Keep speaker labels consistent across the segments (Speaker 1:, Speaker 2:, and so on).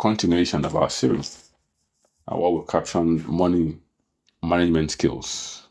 Speaker 1: continuation of our series, what we caption money management skills.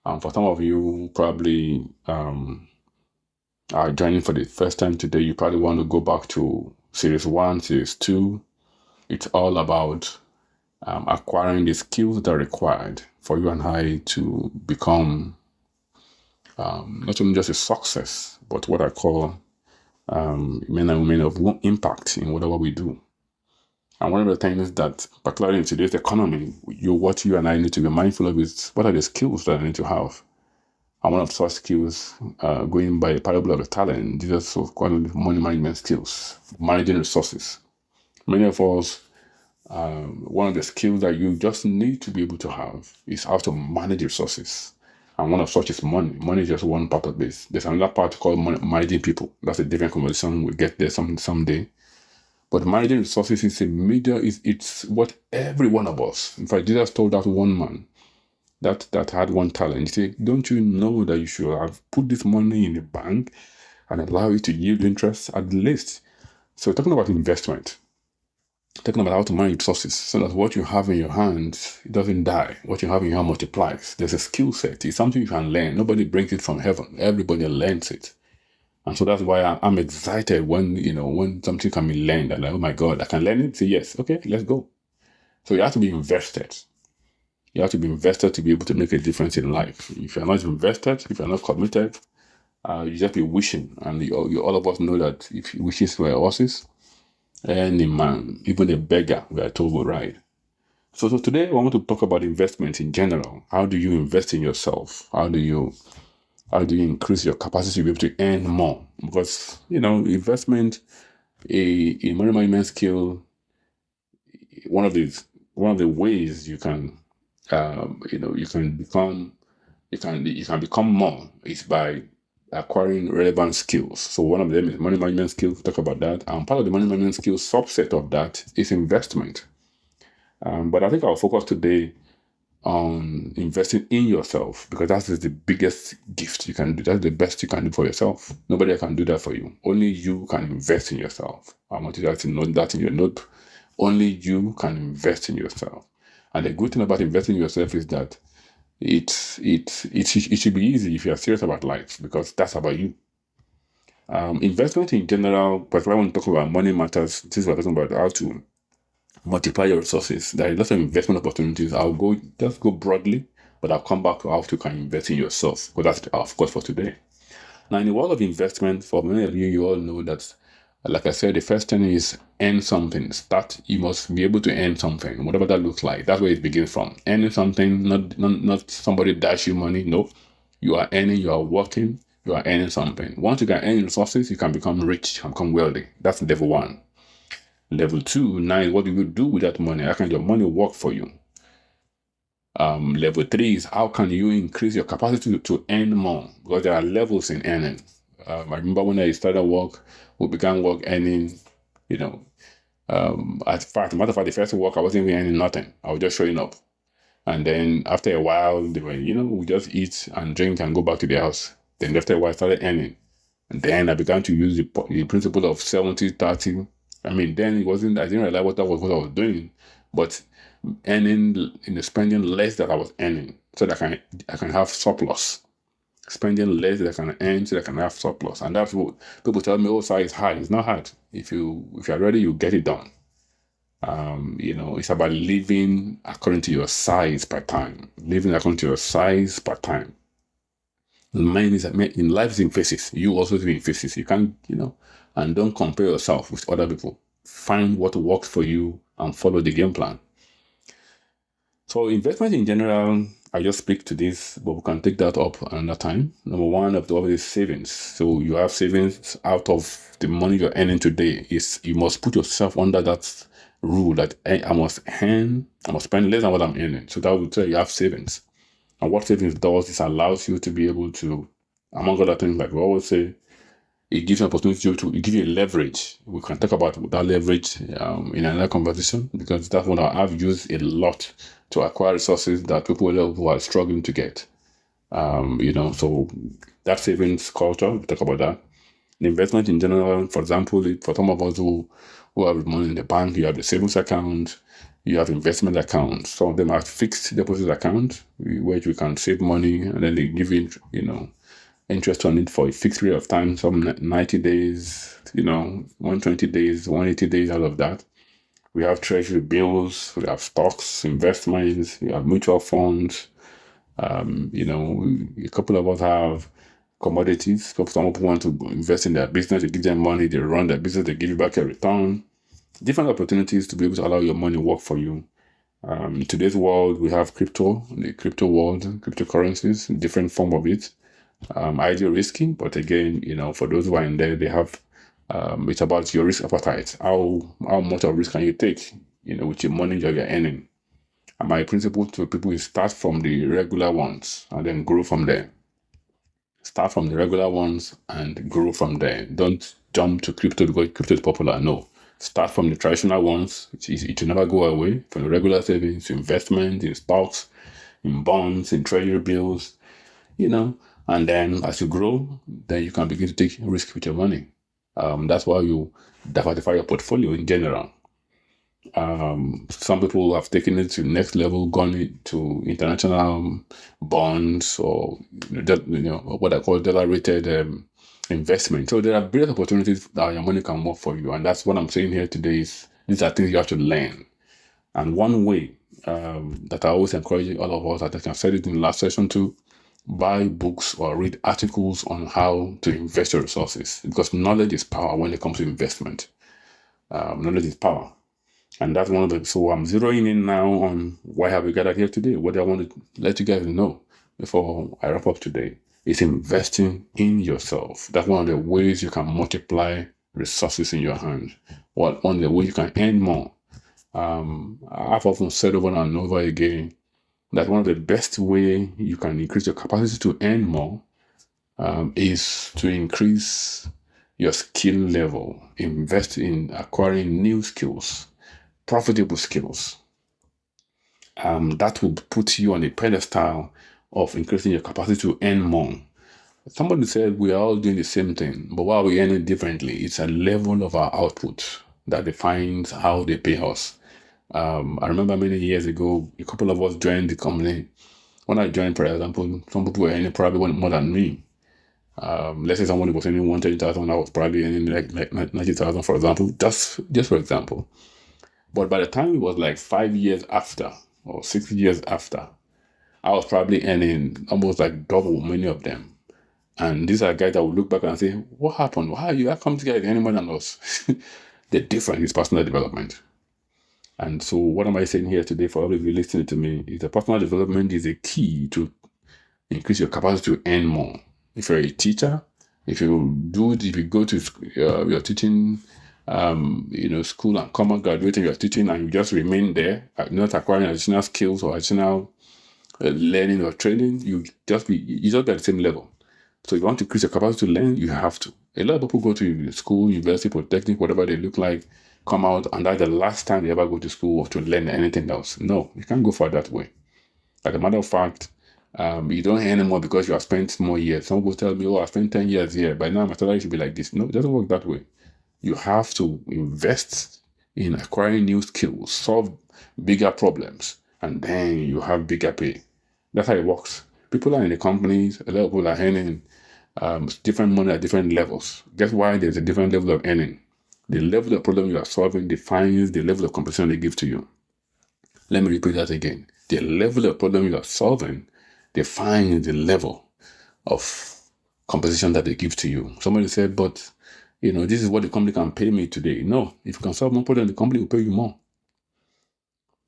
Speaker 1: For some of you probably are joining for the first time today, you probably want to go back to series 1, series 2. It's all about acquiring the skills that are required for you and I to become not only just a success, but what I call men and women of impact in whatever we do. And one of the things that, particularly in today's economy, what you and I need to be mindful of is what are the skills that I need to have. And one of such skills, going by a parable of a talent, Jesus called money management skills, managing resources. Many of us, one of the skills that you just need to be able to have is how to manage resources. And one of such is money. Money is just one part of this. There's another part called managing people. That's a different conversation. We'll get there someday. But managing resources is it's what every one of us. In fact, Jesus told that one man that had one talent. He said, don't you know that you should have put this money in the bank and allow it to yield interest at least? So talking about investment, talking about how to manage resources so that what you have in your hands, it doesn't die. What you have in your hand multiplies. There's a skill set. It's something you can learn. Nobody brings it from heaven. Everybody learns it. And so that's why I'm excited when something can be learned. And like, oh my God, I can learn it? Say yes. Okay, let's go. So you have to be invested. You have to be invested to be able to make a difference in life. If you're not invested, if you're not committed, you just be wishing. And all of us know that if wishes were horses, any man, even a beggar, we are told will ride. So today I want to talk about investment in general. How do you invest in yourself? How do you increase your capacity to be able to earn more? Because, investment, a money management skill, one of the ways you can, you can become more is by acquiring relevant skills. So one of them is money management skills. Talk about that. And part of the money management skills subset of that is investment. But I think I'll focus today on investing in yourself, because that is the biggest gift you can do. That's the best you can do for yourself. Nobody can do that for you. Only you can invest in yourself. I want you to note that in your note. Only you can invest in yourself. And the good thing about investing in yourself is that it should be easy if you're serious about life, because that's about you. Investment in general, particularly when we talk about money matters, since we're talking about how to multiply your resources, there are lots of investment opportunities. I'll go broadly, but I'll come back to how you can invest in yourself, because that's of course for today. Now, in the world of investment, for many of you, you all know that, like I said, the first thing is earn something. You must be able to earn something, whatever that looks like. That's where it begins from. Earning something, not somebody dash you money. No, you are earning, you are working, you are earning something. Once you can earn resources, you can become rich, you can become wealthy. That's level 1. Level 2, now is what do you do with that money? How can your money work for you? Level 3 is how can you increase your capacity to earn more? Because there are levels in earning. I remember when I started work, we began work earning, matter of fact, the first work, I wasn't even earning nothing. I was just showing up. And then after a while, they were, we just eat and drink and go back to the house. Then after a while, I started earning. And then I began to use the principle of 70-30. Then I didn't realize what I was doing, but earning, spending less than I was earning, so that I can have surplus. Spending less than I can earn, so that I can have surplus. And that's what people tell me, size is hard. It's not hard. If you're ready, you get it done. It's about living according to your size per time. Living according to your size per time. In life is in phases. You also live in phases. You can't, and don't compare yourself with other people. Find what works for you and follow the game plan. So investment in general, I just speak to this, but we can take that up another time. Number 1 of the is savings. So you have savings out of the money you're earning today. You must put yourself under that rule that I must spend less than what I'm earning. So that will tell you have savings. And what savings does is allows you to be able to, among other things, like we always say, it gives an opportunity it gives you a leverage. We can talk about that leverage in another conversation, because that's what I've used a lot to acquire resources that people who are struggling to get. So that savings culture, we talk about that. Investment in general, for example, for some of us who have money in the bank, you have the savings account, you have investment accounts. Some of them are fixed deposit accounts, where you can save money and then they give you, interest on it for a fixed period of time, some 90 days, 120 days, 180 days out of that. We have treasury bills, we have stocks, investments, we have mutual funds. A couple of us have commodities. Some people want to invest in their business, you give them money, they run their business, they give you back a return. Different opportunities to be able to allow your money work for you. In today's world, we have the crypto world, cryptocurrencies, different form of it. Ideal risky, but again, for those who are in there, they have it's about your risk appetite. How much of risk can you take, with your money that you're earning? And my principle to people is start from the regular ones and then grow from there. Start from the regular ones and grow from there. Don't jump to crypto because crypto is popular. No. Start from the traditional ones. It will never go away. From the regular savings, investment in stocks, in bonds, in treasury bills, and then as you grow, then you can begin to take risk with your money. That's why you diversify your portfolio in general. Some people have taken it to the next level, gone to international bonds or what I call dollar-rated investment. So there are various opportunities that your money can work for you, and that's what I'm saying here today. Is these are things you have to learn. And one way that I always encourage all of us, I think I said it in the last session too, buy books or read articles on how to invest your resources, because knowledge is power when it comes to investment. Knowledge is power. And that's one of the, so I'm zeroing in now on why have we gathered here today. What I want to let you guys know before I wrap up today is investing in yourself. That's one of the ways you can multiply resources in your hands. One of the ways you can earn more. I've often said over and over again that one of the best way you can increase your capacity to earn more is to increase your skill level. Invest in acquiring new skills, profitable skills. That will put you on a pedestal of increasing your capacity to earn more. Somebody said we are all doing the same thing, but why are we earning differently? It's a level of our output that defines how they pay us. I remember many years ago, a couple of us joined the company. When I joined, for example, some people were earning probably more than me. Let's say someone was earning 130,000, I was probably earning like 90,000, for example, just for example. But by the time it was like 5 years after or 6 years after, I was probably earning almost like double many of them. And these are guys that would look back and say, what happened? How come these guys earning more than us? The difference is personal development. And so what am I saying here today for all of you listening to me is that personal development is a key to increase your capacity to earn more. If you're a teacher, if you go to your teaching school and come and graduate and you're teaching and you just remain there, not acquiring additional skills or additional learning or training, you just be at the same level. So if you want to increase your capacity to learn, you have to. A lot of people go to school, university, polytechnic, whatever they look like, come out, and that's the last time they ever go to school or to learn anything else. No, you can't go for that way. As a matter of fact, you don't earn anymore because you have spent more years. Some people tell me, I spent 10 years here, by now my salary should be like this. No, it doesn't work that way. You have to invest in acquiring new skills, solve bigger problems, and then you have bigger pay. That's how it works. People are in the companies, a lot of people are earning different money at different levels. Guess why there's a different level of earning? The level of problem you are solving defines the level of compensation they give to you. Let me repeat that again. The level of problem you are solving defines the level of compensation that they give to you. Somebody said, but this is what the company can pay me today. No, if you can solve more problem, the company will pay you more.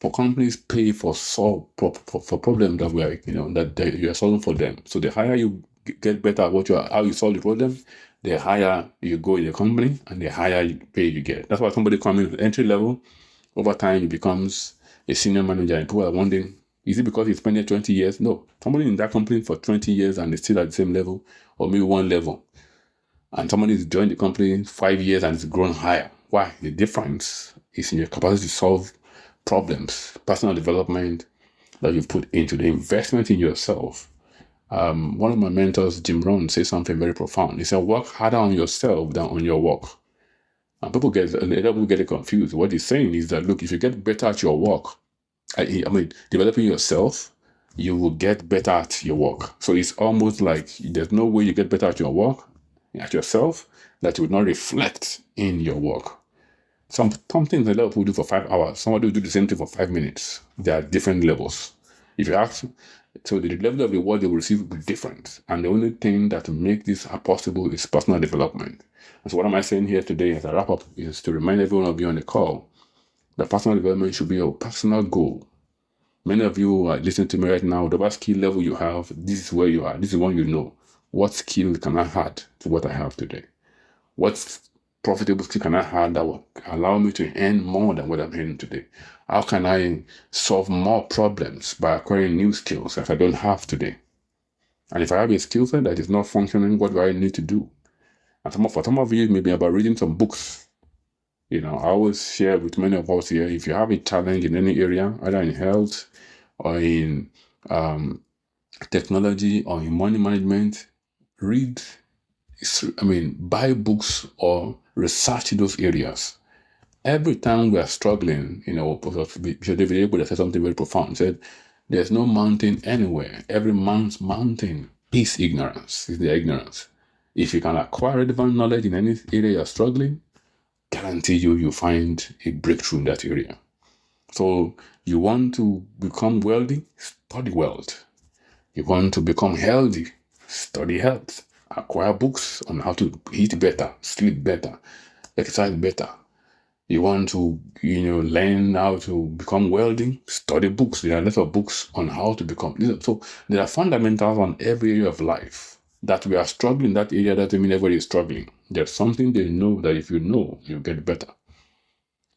Speaker 1: For companies pay for problems that that you are solving for them. So the higher you get better at how you solve the problem, the higher you go in the company and the higher pay you get. That's why somebody coming at entry level, over time he becomes a senior manager, and people are wondering, is it because he spent there 20 years? No, somebody in that company for 20 years and is still at the same level or maybe one level. And somebody has joined the company 5 years and it's grown higher. Why? The difference is in your capacity to solve problems, personal development that you've put into the investment in yourself One of my mentors, Jim Rohn, says something very profound. He said, work harder on yourself than on your work. And a lot of people get it confused. What he's saying is that, look, if you get better at your work, developing yourself, you will get better at your work. So it's almost like there's no way you get better at your work, at yourself, that will not reflect in your work. Some things a lot of people do for 5 hours. Somebody will do the same thing for 5 minutes. There are different levels. If you ask, so the level of reward they will receive will be different. And the only thing that will make this possible is personal development. And so what am I saying here today as I wrap up is to remind every one of you on the call that personal development should be your personal goal. Many of you are listening to me right now. Whatever skill level you have, this is where you are. This is one you know. What skill can I add to what I have today? What profitable skill can I add that will allow me to earn more than what I'm earning today? How can I solve more problems by acquiring new skills that I don't have today? And if I have a skill set that is not functioning, what do I need to do? And for some of you, it may be about reading some books. I always share with many of us here, if you have a challenge in any area, either in health or in technology or in money management, buy books or research those areas. Every time we are struggling, Bishop David Able said something very profound. He said, there's no mountain anywhere. Every man's mountain is ignorance, is the ignorance. If you can acquire relevant knowledge in any area you're struggling, guarantee you'll find a breakthrough in that area. So you want to become wealthy? Study wealth. You want to become healthy? Study health. Acquire books on how to eat better, sleep better, exercise better. You want to, learn how to become wealthy? Study books. There are lots of books on how to become. So there are fundamentals on every area of life. That we are struggling in that area, that doesn't mean everybody is struggling. There's something they know that if you know, you get better.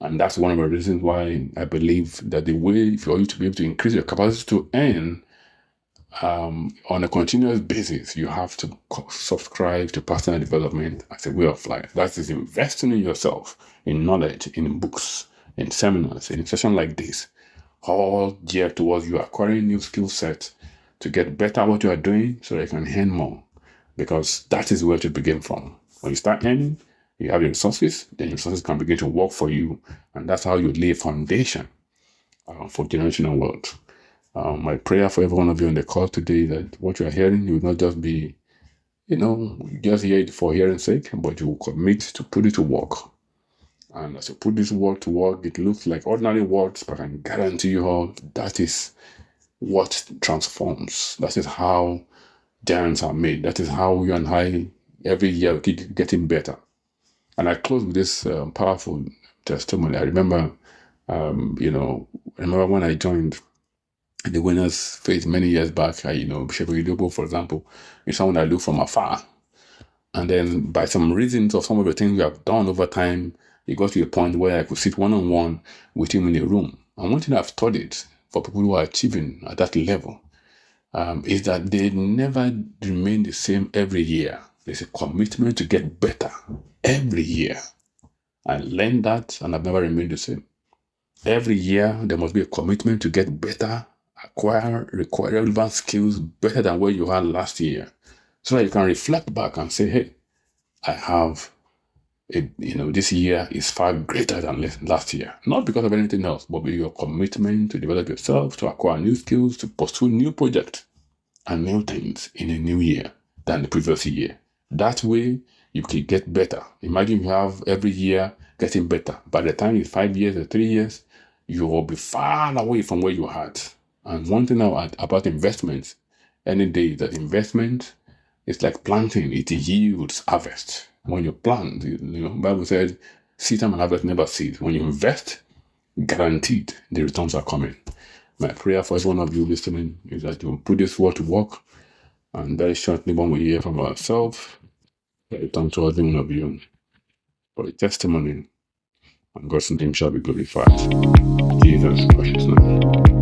Speaker 1: And that's one of the reasons why I believe that the way for you to be able to increase your capacity to earn on a continuous basis, you have to subscribe to personal development as a way of life. That is investing in yourself, in knowledge, in books, in seminars, in sessions like this, all geared towards you acquiring new skill sets to get better at what you are doing so that you can earn more. Because that is where to begin from. When you start earning, you have your resources, then your resources can begin to work for you. And that's how you lay a foundation for generational wealth. My prayer for every one of you on the call today is that what you are hearing, you will not just be, just hear it for hearing's sake, but you will commit to put it to work. And as you put this word to work, it looks like ordinary words, but I can guarantee you all that is what transforms. That is how giants are made. That is how you and I, every year, keep getting better. And I close with this powerful testimony. I remember, when I joined the Winners Phase many years back, Bishop Idobo, for example, is someone I look from afar. And then by some reasons of some of the things we have done over time, it got to a point where I could sit one-on-one with him in a room. And one thing I've studied for people who are achieving at that level is that they never remain the same every year. There's a commitment to get better every year. I learned that and I've never remained the same. Every year, there must be a commitment to get better, acquire relevant skills better than where you had last year. So that you can reflect back and say, hey, I have, this year is far greater than last year. Not because of anything else, but with your commitment to develop yourself, to acquire new skills, to pursue new projects and new things in a new year than the previous year. That way, you can get better. Imagine you have every year getting better. By the time it's 5 years or 3 years, you will be far away from where you had. And one thing about investments, any day that investment is like planting, it yields harvest. When you plant, Bible said, seed time and harvest never cease. When you invest, guaranteed the returns are coming. My prayer for every one of you listening is that you put this word to work, and very shortly when we hear from ourselves, return to every one of you for a testimony, and God's name shall be glorified. Jesus' precious name.